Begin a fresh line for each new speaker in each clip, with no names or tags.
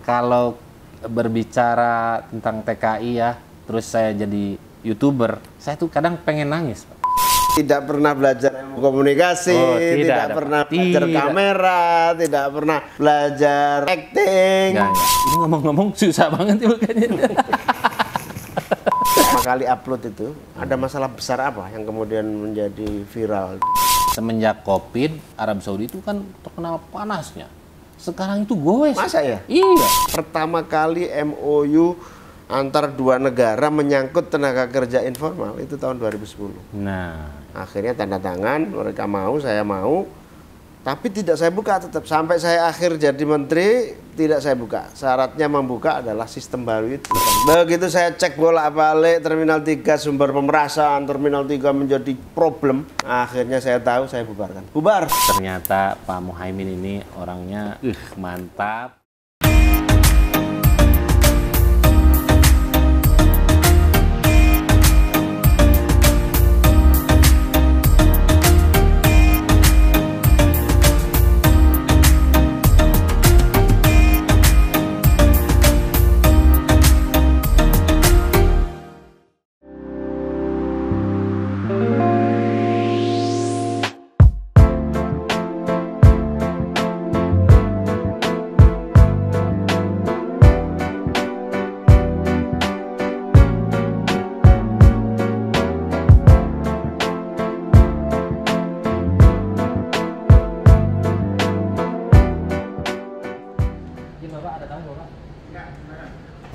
kalau berbicara tentang TKI ya, terus saya jadi YouTuber, saya tuh kadang pengen nangis, Pak.
Tidak pernah belajar ilmu komunikasi, tidak pernah belajar kamera, tidak pernah belajar acting.
Ini ngomong-ngomong susah banget ya makanya.
Pertama kali upload itu, ada masalah besar apa yang kemudian menjadi viral?
Semenjak COVID, Arab Saudi itu kan terkenal panasnya. Sekarang itu goes.
Masa ya?
Iya.
Pertama kali MOU antar dua negara menyangkut tenaga kerja informal itu tahun 2010.
Nah,
akhirnya tanda tangan, mereka mau, saya mau, tapi tidak saya buka tetap sampai saya akhir jadi menteri tidak saya buka. Syaratnya membuka adalah sistem baru itu. Begitu saya cek bolak-balik Terminal 3 sumber pemerasan, Terminal 3 menjadi problem, akhirnya saya tahu saya bubarkan. Bubar.
Ternyata Pak Muhaimin ini orangnya mantap.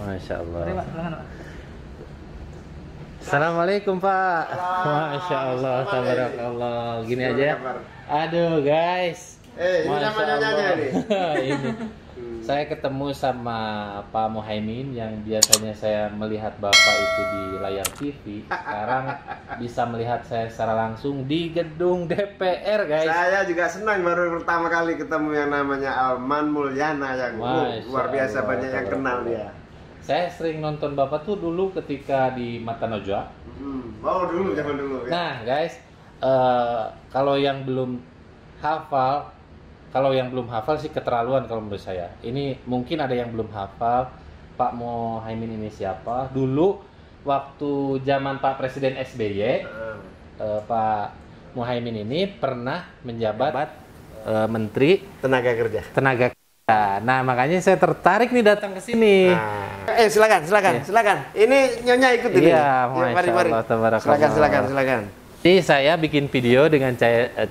Masya Allah. Assalamualaikum Pak. Masya Allah, tabarakallah. Gini aja ya. Aduh guys.
Ini namanya nih.
Ini. Saya ketemu sama Pak Muhaimin yang biasanya saya melihat Bapak itu di layar TV. Sekarang bisa melihat saya secara langsung di gedung DPR guys.
Saya juga senang baru pertama kali ketemu yang namanya Alman Mulyana yang luar biasa banyak yang kenal dia.
Saya sering nonton Bapak tuh dulu ketika di Mata Najwa.
Oh dulu, zaman dulu ya.
Nah guys, kalau yang belum hafal sih keterlaluan kalau menurut saya. Ini mungkin ada yang belum hafal Pak Muhaimin ini siapa. Dulu waktu zaman Pak Presiden SBY, Pak Muhaimin ini pernah menjabat Menteri
Tenaga Kerja.
Nah, makanya saya tertarik nih datang ke sini.
Silakan. Ini Nyonya ikut ini.
Iya, mari.
Silakan.
Jadi saya bikin video dengan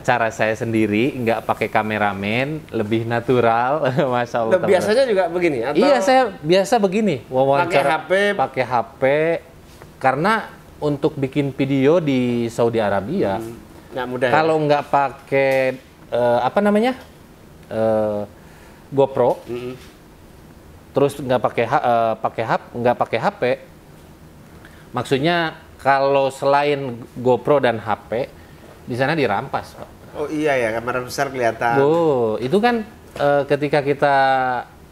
cara saya sendiri, nggak pakai kameramen, lebih natural, masya Allah.
Biasanya juga begini? Atau
iya, saya biasa begini, wawancara
pakai HP,
karena untuk bikin video di Saudi Arabia,
nggak mudah.
Kalau nggak pakai GoPro, terus nggak pakai HP, maksudnya kalau selain GoPro dan HP di sana dirampas, Pak.
Oh iya ya, kamera besar kelihatan.
Oh, itu kan ketika kita,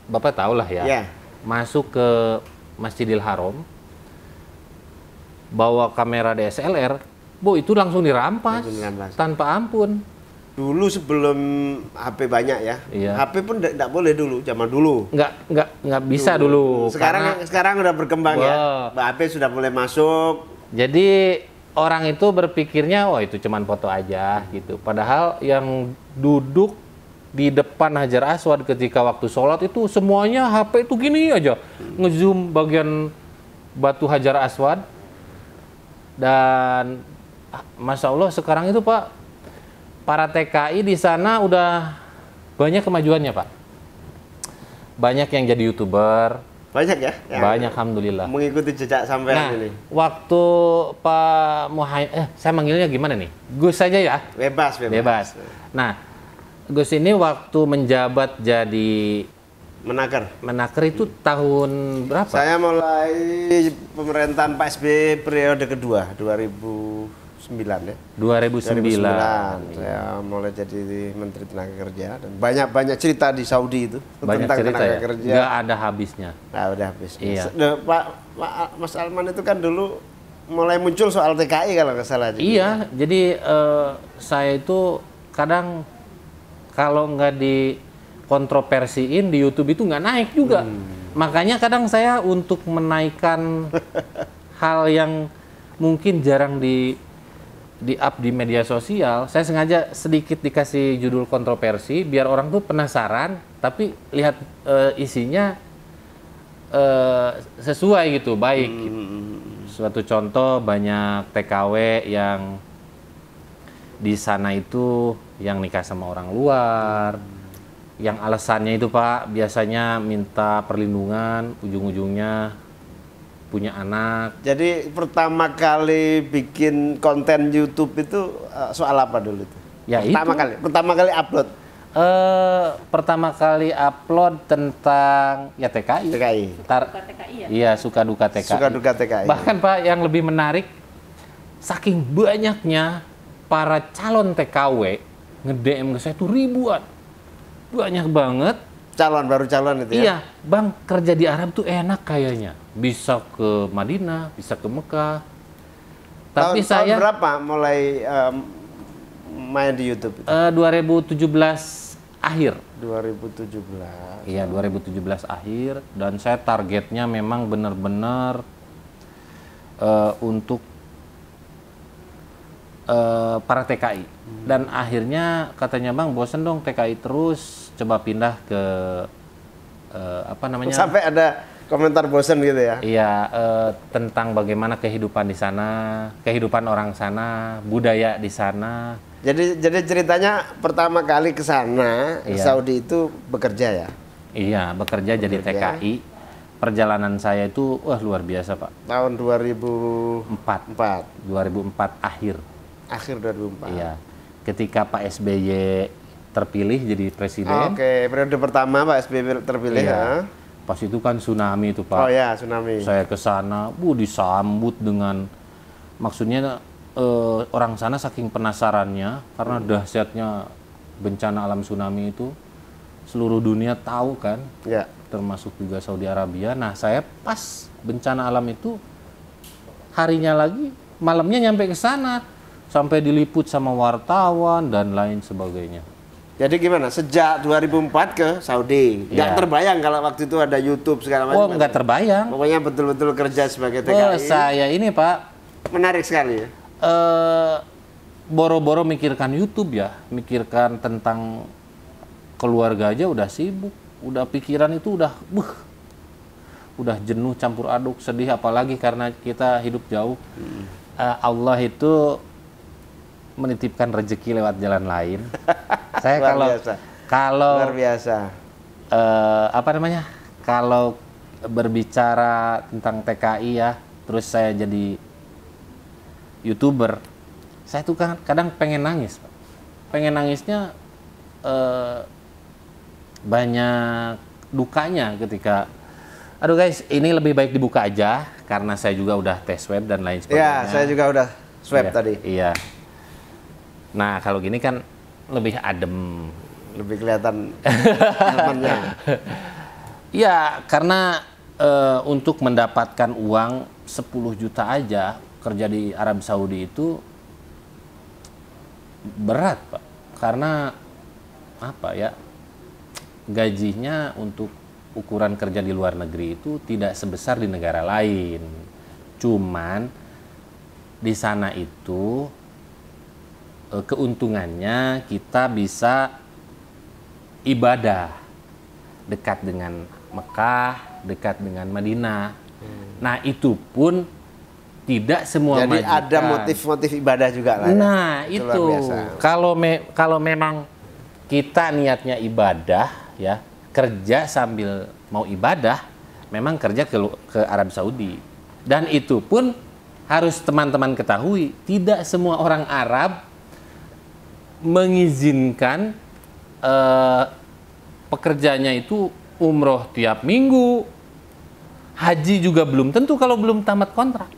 Bapak tahu lah ya, masuk ke Masjidil Haram, bawa kamera DSLR, itu langsung dirampas tanpa ampun.
Dulu sebelum HP banyak ya, HP pun tidak boleh dulu, zaman dulu.
Nggak bisa dulu.
Sekarang udah berkembang ya, HP sudah boleh masuk.
Jadi orang itu berpikirnya, itu cuman foto aja gitu. Padahal yang duduk di depan Hajar Aswad ketika waktu sholat itu semuanya HP itu gini aja, ngezoom bagian batu Hajar Aswad. Dan masya Allah sekarang itu Pak, para TKI di sana udah banyak kemajuannya Pak. Banyak yang jadi YouTuber.
Banyak ya?
Banyak, alhamdulillah.
Mengikuti jejak sampean ini.
Waktu Pak Muhaimin, saya manggilnya gimana nih? Gus saja ya?
Bebas.
Nah, Gus ini waktu menjabat jadi Menaker itu tahun berapa?
Saya mulai pemerintahan Pak SBY periode kedua, 2009 ya. 2009. Saya mulai jadi Menteri Tenaga Kerja dan banyak cerita di Saudi itu
banyak
tentang
cerita
tenaga
ya?
kerja.
Nggak ada habisnya.
Nggak ada habisnya.
Iya.
Pak Mas Alman itu kan dulu mulai muncul soal TKI kalau nggak salah.
Iya, jadi saya itu kadang kalau nggak dikontroversiin di YouTube itu nggak naik juga. makanya kadang saya untuk menaikkan hal yang mungkin jarang di up di media sosial, saya sengaja sedikit dikasih judul kontroversi biar orang tuh penasaran, tapi lihat isinya sesuai gitu, baik. Suatu contoh, banyak TKW yang di sana itu yang nikah sama orang luar, yang alasannya itu Pak biasanya minta perlindungan, ujung-ujungnya punya anak.
Jadi pertama kali bikin konten YouTube itu soal apa dulu itu?
Ya
pertama kali upload.
Pertama kali upload tentang ya TKI.
Suka TKI ya?
Iya, suka duka TKI.
Suka duka TKI.
Bahkan Pak yang lebih menarik, saking banyaknya para calon TKW nge-DM ke saya tuh ribuan. Banyak banget.
Baru calon itu ya?
Iya, Bang, kerja di Arab tuh enak kayaknya. Bisa ke Madinah, bisa ke Mekah. Tapi
tahun berapa mulai main di YouTube itu?
2017 akhir.
2017.
Iya, 2017 akhir. Dan saya targetnya memang benar-benar untuk para TKI. Dan akhirnya katanya, Bang, bosen dong TKI terus, coba pindah ke apa namanya?
Sampai ada komentar bosen gitu ya?
Iya, tentang bagaimana kehidupan di sana, kehidupan orang sana, budaya di sana.
Jadi ceritanya pertama kali ke sana,
Iya.
Saudi itu bekerja ya?
Iya, bekerja jadi TKI. Perjalanan saya itu wah luar biasa, Pak.
Tahun 2004.
2004 akhir.
Akhir 2004.
Iya. Ketika Pak SBY terpilih jadi presiden.
Oke, periode pertama Pak SBY terpilih
Iya.
ya.
Pas itu kan tsunami itu, Pak.
Oh ya, tsunami.
Saya ke sana, disambut dengan, maksudnya orang sana saking penasarannya karena dahsyatnya bencana alam tsunami itu, seluruh dunia tahu kan,
Ya.
termasuk juga Saudi Arabia. Nah, saya pas bencana alam itu harinya lagi, malamnya nyampe ke sana, sampai diliput sama wartawan dan lain sebagainya.
Jadi gimana? Sejak 2004 ke Saudi, nggak
Iya.
terbayang kalau waktu itu ada YouTube segala macam.
Oh, nggak terbayang.
Pokoknya betul-betul kerja sebagai
Oh,
TKI.
saya ini Pak,
Menarik sekali ya.
boro-boro mikirkan YouTube ya, mikirkan tentang keluarga aja udah sibuk, udah pikiran itu udah jenuh, campur aduk, sedih, apalagi karena kita hidup jauh. Allah itu menitipkan rezeki lewat jalan lain. Saya kalau
luar biasa.
apa namanya? Kalau berbicara tentang TKI ya, terus saya jadi YouTuber, saya tuh kan kadang pengen nangis, Pak. Pengen nangisnya banyak dukanya ketika, aduh guys, ini lebih baik dibuka aja karena saya juga udah tes swab dan lain sebagainya.
Ya, saya juga udah swab
Iya,
tadi.
Iya. Nah, kalau gini kan lebih adem.
Lebih kelihatan temannya.
Ya, karena untuk mendapatkan uang 10 juta aja kerja di Arab Saudi itu berat, Pak. Karena apa ya? Gajinya untuk ukuran kerja di luar negeri itu tidak sebesar di negara lain. Cuman di sana itu keuntungannya kita bisa ibadah dekat dengan Mekah, dekat dengan Madinah. Nah, itu pun tidak semua
Jadi
majikan.
ada motif-motif ibadah juga lah.
Nah,
ya.
itu kalau memang kita niatnya ibadah ya, kerja sambil mau ibadah, memang kerja ke Arab Saudi. Dan itu pun harus teman-teman ketahui, tidak semua orang Arab mengizinkan pekerjanya itu umroh tiap minggu. Haji juga belum tentu kalau belum tamat kontrak.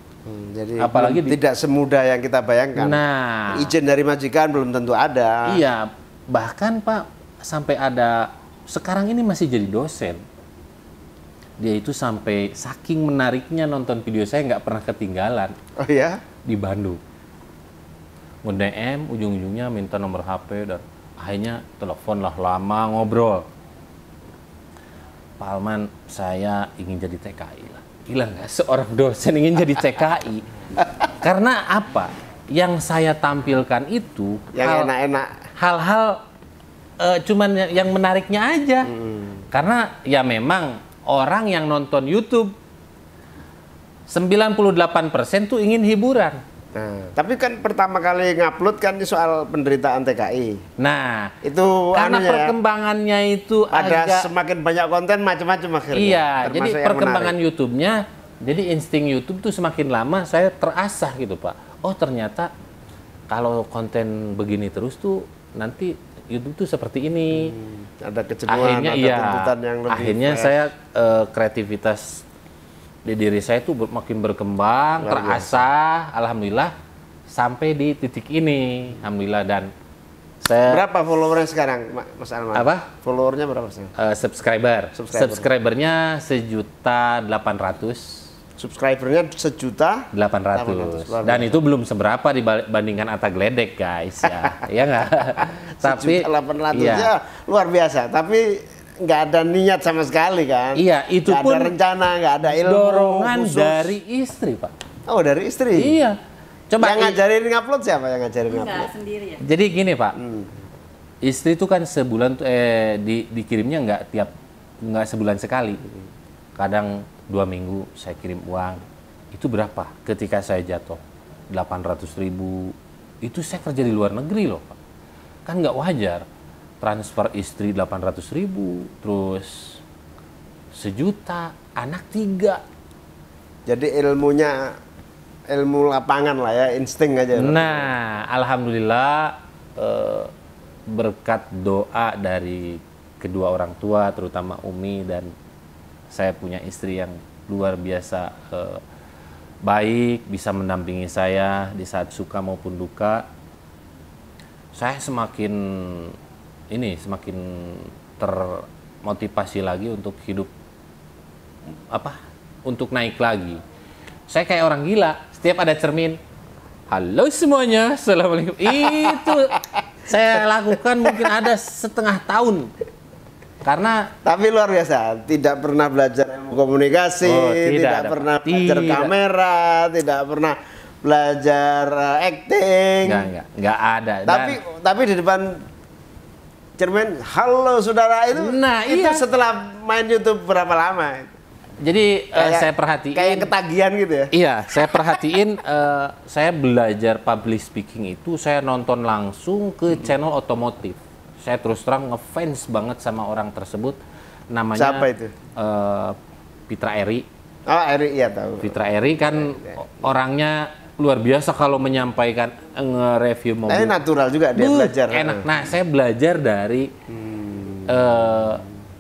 Jadi
Apalagi
tidak semudah yang kita bayangkan.
Nah,
Izin dari majikan belum tentu ada.
iya, bahkan Pak sampai ada, sekarang ini masih jadi dosen. Dia itu sampai saking menariknya nonton video saya nggak pernah ketinggalan
Oh ya?
di Bandung. Nge-DM, ujung-ujungnya minta nomor HP dan akhirnya telepon lah, lama ngobrol. Pak Alman, saya ingin jadi TKI lah. Gila nggak seorang dosen ingin jadi TKI? Karena apa? Yang saya tampilkan itu
yang enak-enak,
hal-hal cuman yang menariknya aja. Karena ya memang orang yang nonton YouTube 98% tuh ingin hiburan.
Nah, tapi kan pertama kali ngupload kan ini soal penderitaan TKI.
Nah,
itu
karena
anunya
perkembangannya itu
ada
agak
semakin banyak konten macam-macam akhirnya.
Iya,
termasuk
jadi
yang
perkembangan
menarik.
YouTube-nya, jadi insting YouTube tuh semakin lama saya terasah gitu Pak. Oh ternyata kalau konten begini terus tuh nanti YouTube tuh seperti ini.
Ada kejenuhan,
Akhirnya
ada
iya,
tuntutan yang lebih
akhirnya
fresh.
saya kreativitas di diri saya tuh makin berkembang,
Luar
terasah, alhamdulillah sampai di titik ini, alhamdulillah. Dan saya
berapa followernya sekarang, Mas Alman?
Apa?
Followernya berapa sekarang?
Subscribernya 1.800.000.
Subscribernya 1.800.000.
Dan itu belum seberapa dibandingkan Atta Gledek guys ya. Iya nggak? Tapi
1.800.000
iya.
ya luar biasa. Tapi nggak ada niat sama sekali kan?
Iya, itu
nggak
pun
ada rencana, nggak ada ilmu
dorongan
khusus.
dari istri Pak.
Oh, dari istri?
Iya. Coba
yang ngajarin ngupload siapa yang ngajarin
Enggak,
ngupload?
sendiri ya.
Jadi gini Pak, istri tuh kan sebulan tuh dikirimnya nggak sebulan sekali, kadang 2 minggu saya kirim uang. Itu berapa? Ketika saya jatuh 800.000, itu saya kerja di luar negeri loh Pak. Kan nggak wajar transfer istri 800.000, terus 1 juta, anak 3.
Jadi ilmunya ilmu lapangan lah ya, insting aja.
Nah, alhamdulillah berkat doa dari kedua orang tua, terutama Umi, dan saya punya istri yang luar biasa baik, bisa mendampingi saya di saat suka maupun duka. Saya semakin termotivasi lagi untuk hidup, untuk naik lagi. Saya kayak orang gila, setiap ada cermin, halo semuanya, assalamualaikum. Itu saya lakukan mungkin ada 1/2 tahun. Karena
tapi luar biasa, tidak pernah belajar ilmu komunikasi, tidak pernah belajar kamera, tidak pernah belajar acting.
Nggak ada.
Tapi di depan cermin, halo saudara itu.
Nah,
itu
iya.
setelah main YouTube berapa lama?
Jadi saya perhatiin.
Kayak ketagihan gitu ya?
Iya, saya perhatiin. Saya belajar public speaking itu saya nonton langsung ke channel otomotif. Saya terus terang ngefans banget sama orang tersebut. Namanya
siapa itu?
Fitra Eri.
Oh, Eri, iya tahu.
Fitra Eri kan orangnya luar biasa kalau menyampaikan nge-review mobil.
Natural juga dia belajar.
Enak. Nah, saya belajar dari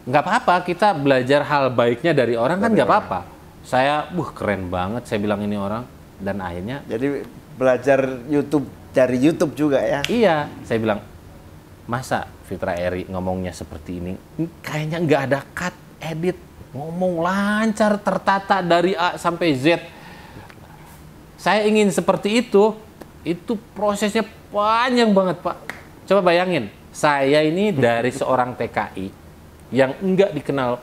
nggak apa-apa, kita belajar hal baiknya dari orang kan nggak apa-apa. Saya, keren banget saya bilang ini orang, dan akhirnya.
Jadi belajar YouTube dari YouTube juga ya?
Iya, saya bilang, masa Fitra Eri ngomongnya seperti ini? Kayaknya nggak ada cut, edit, ngomong lancar, tertata dari A sampai Z. Saya ingin seperti itu prosesnya panjang banget Pak. Coba bayangin, saya ini dari seorang TKI yang enggak dikenal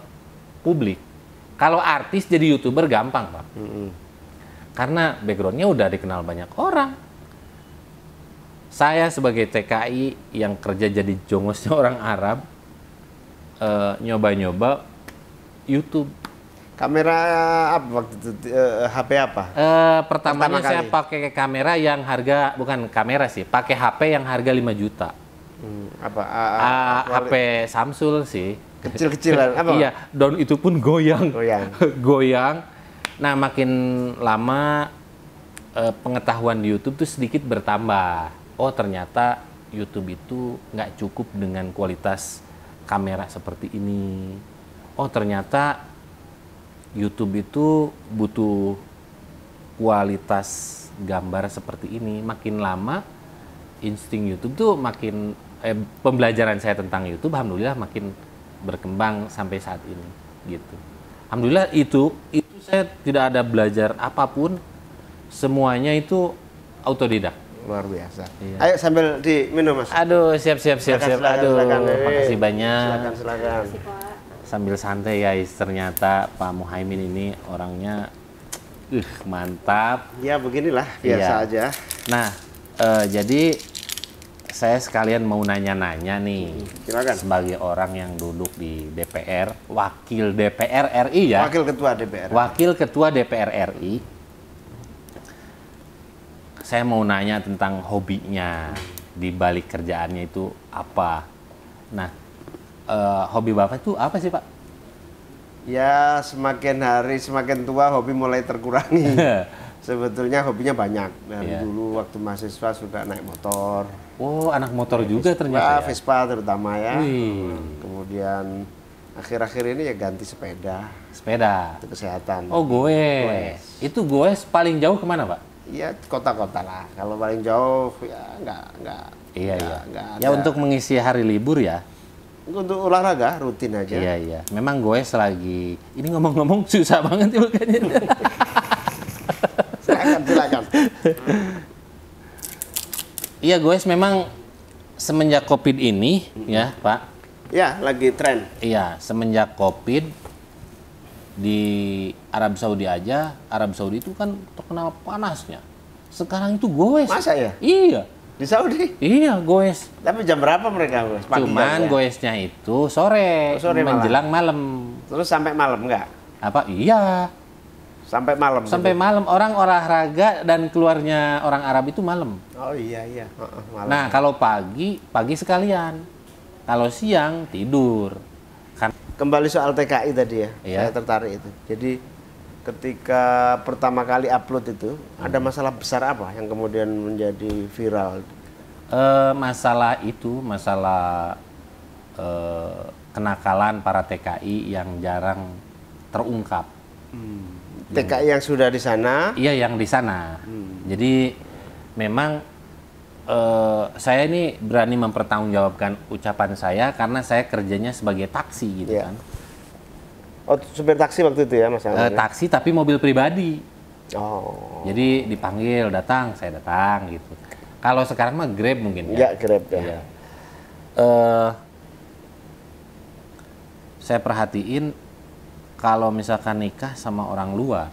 publik. Kalau artis jadi YouTuber gampang Pak. Karena backgroundnya udah dikenal banyak orang. Saya sebagai TKI yang kerja jadi jongosnya orang Arab, nyoba-nyoba YouTube.
Kamera apa waktu itu? HP apa?
Pertamanya saya pakai kamera yang harga, bukan kamera sih, pakai HP yang harga 5 juta. HP Samsung sih.
Kecil-kecilan apa?
Iya, daun itu pun goyang. Goyang. Nah, makin lama pengetahuan di YouTube tuh sedikit bertambah. Oh, ternyata YouTube itu nggak cukup dengan kualitas kamera seperti ini. Oh, ternyata YouTube itu butuh kualitas gambar seperti ini. Makin lama insting YouTube tuh makin pembelajaran saya tentang YouTube alhamdulillah makin berkembang sampai saat ini gitu. Alhamdulillah itu saya tidak ada belajar apapun, semuanya itu autodidak.
Luar biasa.
Iya.
Ayo sambil diminum Mas.
Aduh, siap.
Silakan,
Aduh,
silakan.
makasih banyak.
Silakan.
Sambil santai guys, ternyata Pak Muhaimin ini orangnya mantap.
Ya beginilah, biasa
Iya.
aja.
Nah, jadi saya sekalian mau nanya-nanya nih.
Silakan.
Sebagai orang yang duduk di DPR, wakil DPR RI ya.
Wakil Ketua DPR.
Wakil Ketua DPR RI. Saya mau nanya tentang hobinya di balik kerjaannya itu apa. Nah, hobi Bapak itu apa sih, Pak?
Ya semakin hari semakin tua hobi mulai terkurangi. Sebetulnya hobinya banyak. Dari
Iya.
dulu waktu mahasiswa suka naik motor.
Oh, anak motor juga ternyata ya?
Vespa terutama ya.
Wih.
Kemudian akhir-akhir ini ya ganti sepeda.
Sepeda.
Untuk kesehatan.
Oh, goes. Itu goes paling jauh kemana, Pak?
Iya kota-kota lah. Kalau paling jauh ya nggak.
Iya,
nggak-
iya.
nggak
Ya
ada.
untuk mengisi hari libur ya.
Untuk olahraga rutin aja.
Iya, iya. Memang goes lagi. Ini ngomong-ngomong susah banget ya bukannya.
Silakan.
Iya, goes memang semenjak Covid ini ya, Pak.
Ya lagi tren.
Iya, semenjak Covid di Arab Saudi aja, Arab Saudi itu kan terkenal panasnya. Sekarang itu goes.
Masa ya?
Iya.
Di Saudi.
Iya, goes.
Tapi jam berapa mereka? Bos? Pagi
Cuman
kali ya?
goesnya itu sore,
Oh, sore malam.
menjelang malam.
Terus sampai malam nggak?
Apa? Iya,
Sampai malam.
sampai
gitu?
malam. Orang olahraga dan keluarnya orang Arab itu malam.
Oh iya. Malam.
Nah, kalau pagi sekalian. Kalau siang tidur. Kan
Kembali soal TKI tadi ya.
Iya.
Saya tertarik itu. Jadi ketika pertama kali upload itu ada masalah besar apa yang kemudian menjadi viral?
masalah kenakalan para TKI yang jarang terungkap.
TKI yang sudah di sana.
Iya, yang di sana. Jadi memang saya ini berani mempertanggungjawabkan ucapan saya karena saya kerjanya sebagai taksi gitu
Iya.
kan.
Oh, supir taksi waktu itu ya masalahnya.
Taksi tapi mobil pribadi.
Oh.
Jadi dipanggil datang, saya datang gitu. Kalau sekarang mah Grab mungkin
Ya,
ya.
Grab ya.
Iya. Saya perhatiin kalau misalkan nikah sama orang luar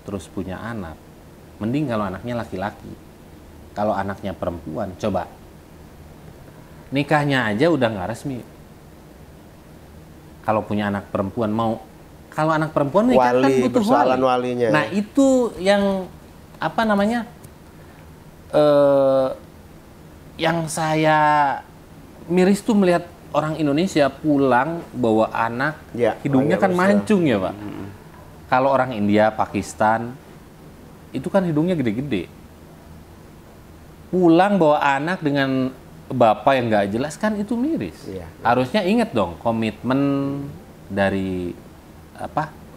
terus punya anak, mending kalau anaknya laki-laki. Kalau anaknya perempuan, coba nikahnya aja udah nggak resmi. Kalau punya anak perempuan kalau anak perempuan nikah kan
Wali,
butuh
persoalan
wali.
walinya.
Nah itu yang apa namanya? Yang saya miris tuh melihat orang Indonesia pulang bawa anak,
Ya,
hidungnya kan
orangnya
mancung ya Pak. Kalau orang India, Pakistan, itu kan hidungnya gede-gede. Pulang bawa anak dengan bapak yang nggak jelas kan itu miris.
Iya.
Harusnya ingat dong komitmen dari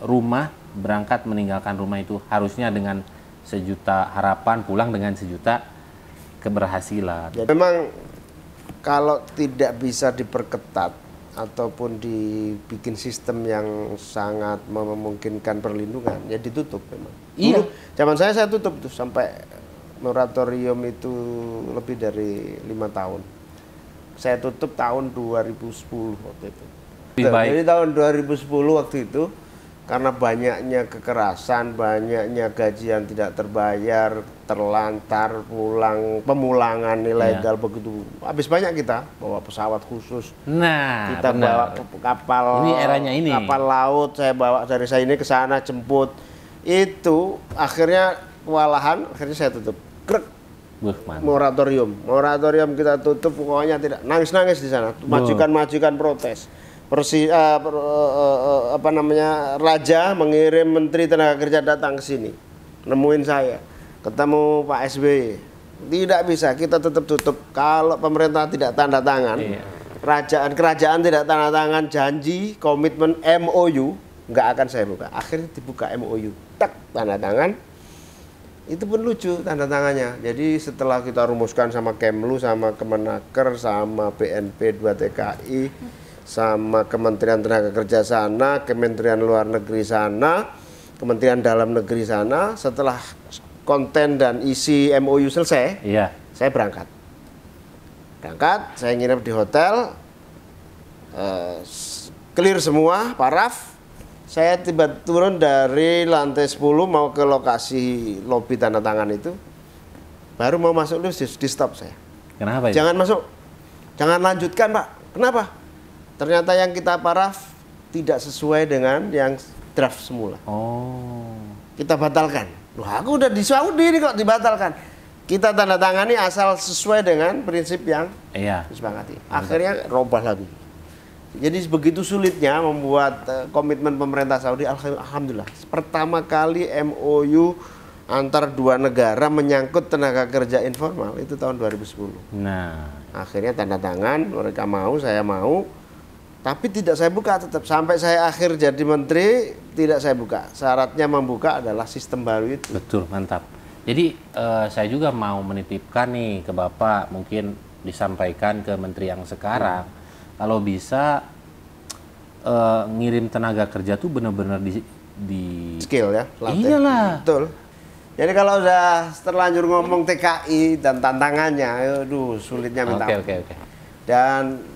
rumah, berangkat meninggalkan rumah itu harusnya dengan 1 juta harapan, pulang dengan 1 juta keberhasilan.
Jadi memang kalau tidak bisa diperketat ataupun dibikin sistem yang sangat memungkinkan perlindungan, ya ditutup memang.
Iya.
Dulu, zaman saya tutup tuh sampai moratorium itu lebih dari 5 tahun. Saya tutup tahun 2010 waktu itu.
Lebih baik.
Jadi tahun 2010 waktu itu karena banyaknya kekerasan, banyaknya gaji yang tidak terbayar, terlantar, pemulangan ilegal begitu. Habis banyak kita bawa pesawat khusus.
Nah,
Kita
benar.
bawa kapal.
Ini eranya ini.
Kapal laut saya bawa dari saya ini ke sana jemput. Itu akhirnya kewalahan, akhirnya saya tutup. Krek.
Wah, mantap.
Moratorium kita tutup, pokoknya tidak nangis di sana. Majukan protes. Raja mengirim Menteri Tenaga Kerja datang ke sini, nemuin saya, ketemu Pak SBY. Tidak bisa, kita tetap tutup kalau pemerintah tidak tanda tangan.
Iya.
Kerajaan tidak tanda tangan janji, komitmen MOU, nggak akan saya buka. Akhirnya dibuka MOU, tak tanda tangan. Itu pun lucu tanda tangannya. Jadi setelah kita rumuskan sama Kemlu, sama Kemenaker, sama BNP 2 TKI, sama Kementerian Tenaga Kerja sana, Kementerian Luar Negeri sana, Kementerian Dalam Negeri sana, setelah konten dan isi MOU selesai,
Iya.
saya berangkat. Saya nginep di hotel, clear semua, paraf. Saya tiba turun dari lantai 10 mau ke lokasi lobi tanda tangan itu. Baru mau masuk lift di stop saya.
Kenapa itu?
Jangan masuk. Jangan lanjutkan, Pak. Kenapa? Ternyata yang kita paraf tidak sesuai dengan yang draft semula.
Oh.
Kita batalkan. Loh, aku udah di Saudi ini kok dibatalkan. Kita tanda tangani asal sesuai dengan prinsip yang disepakati. Akhirnya robah lagi. Jadi begitu sulitnya membuat komitmen pemerintah Saudi. Alhamdulillah, pertama kali MOU antar dua negara menyangkut tenaga kerja informal itu tahun 2010.
Nah,
akhirnya tanda tangan, mereka mau, saya mau, tapi tidak saya buka tetap sampai saya akhir jadi menteri tidak saya buka. Syaratnya membuka adalah sistem baru itu.
betul, mantap. Jadi saya juga mau menitipkan nih ke Bapak, mungkin disampaikan ke menteri yang sekarang, kalau bisa ngirim tenaga kerja tuh benar-benar di
skill ya. Latih.
Iyalah.
Betul. Jadi kalau udah terlanjur ngomong TKI dan tantangannya, aduh sulitnya minta.
Oke.
Dan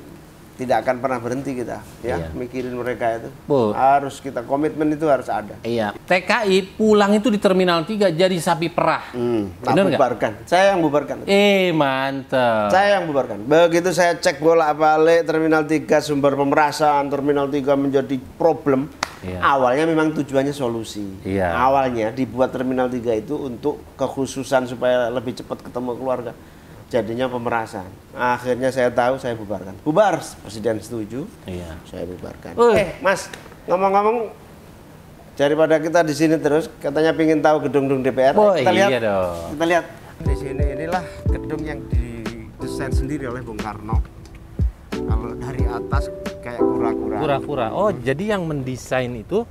tidak akan pernah berhenti kita, ya,
Iya.
mikirin mereka itu.
Bu.
Harus kita komitmen itu harus ada.
Iya. TKI pulang itu di Terminal 3 jadi sapi perah.
Tak
Bener nggak?
bubarkan. Saya yang bubarkan.
Mantap.
Saya yang bubarkan. Begitu saya cek bolak-balik Terminal 3 sumber pemerasan, Terminal 3 menjadi problem.
Iya.
Awalnya memang tujuannya solusi.
Iya.
Awalnya dibuat Terminal 3 itu untuk kekhususan supaya lebih cepat ketemu keluarga. Jadinya pemerasan. Akhirnya saya tahu, saya bubarkan. Bubar, Presiden setuju.
Iya.
Saya bubarkan. Mas, ngomong-ngomong, daripada kita di sini terus, katanya pingin tahu gedung-gedung DPR. Kita lihat.
Iya dong.
Kita lihat. Di sini inilah gedung yang didesain sendiri oleh Bung Karno. Kalau dari atas kayak kura-kura.
Kura-kura. Oh, jadi yang mendesain itu